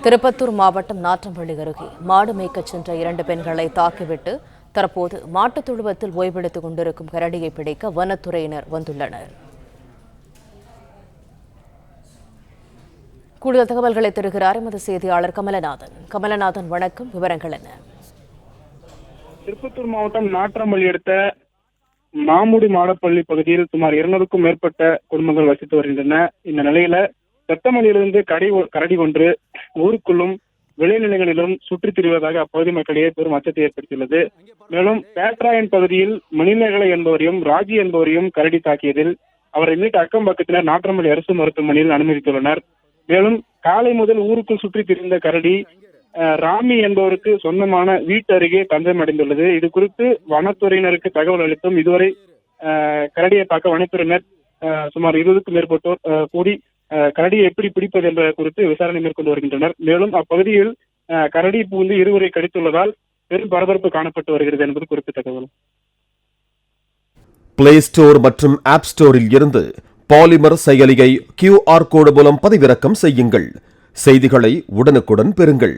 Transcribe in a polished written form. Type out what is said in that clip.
திருப்பத்தூர் மாவட்டம் நாற்றம்பள்ளி அருகே மாடு மேய்க்கச் சென்ற 2 பெண்களை தாக்கிவிட்டு தற்போது மாட்டுத் தொழுவத்தில் ஓய்வெடுத்துக் கொண்டிருக்கும் கரடியை பிடிக்க வனத்துறையினர் வந்துள்ளனர். கூடுதல் தகவல்களை தருகிறார் எமது செய்தியாளர் கமலநாதன். கமலநாதன், வணக்கம். விவரங்கள் என்ன? திருப்பத்தூர் மாவட்டம் நாற்றம்பள்ளி அடுத்த மாமுடி மாடப்பள்ளி பகுதியில் சுமார் 200க்கும் மேற்பட்ட குடும்பங்கள் வசித்து வருகின்றன. இந்த நிலையில செத்தமல்லியிலிருந்து கரடி ஒன்று ஊருக்குள்ளும் விளைநிலைகளிலும் சுற்றித் திரிவதாக அப்பகுதி மக்களிடையே பெரும் அச்சத்தை ஏற்படுத்தியுள்ளது. மேலும் பேட்ராயன் பகுதியில் மணிமேகலை என்பவரையும் ராஜி என்பவரையும் கரடி தாக்கியதில் அவரை மீட்டு அக்கம் பக்கத்தினர் நாற்றம்பள்ளி அரசு மருத்துவமனையில் அனுமதித்துள்ளனர். மேலும் காலை முதல் ஊருக்குள் சுற்றித் திரிந்த கரடி ராமி என்பவருக்கு சொந்தமான வீட்டு அருகே தஞ்சம் அடைந்துள்ளது. இது குறித்து வனத்துறையினருக்கு தகவல் அளித்தும் இதுவரை கரடியை பார்க்க வனத்துறையினர் சுமார் 20க்கும் மேற்பட்டோர் கூடி கரடியை எப்படி பிடிப்பது என்பது குறித்து விசாரணை மேற்கொண்டு வருகின்றனர். மேலும் அப்பகுதியில் கரடி பூந்து இருவரை கடித்துள்ளதால் பெரும் பரபரப்பு காணப்பட்டு வருகிறது என்பது குறிப்பிடத்தக்கது. பிளே ஸ்டோர் மற்றும் ஆப் ஸ்டோரில் இருந்து பாலிமர் செயலியை QR கோடு மூலம் பதிவிறக்கம் செய்யுங்கள். செய்திகளை உடனுக்குடன் பெறுங்கள்.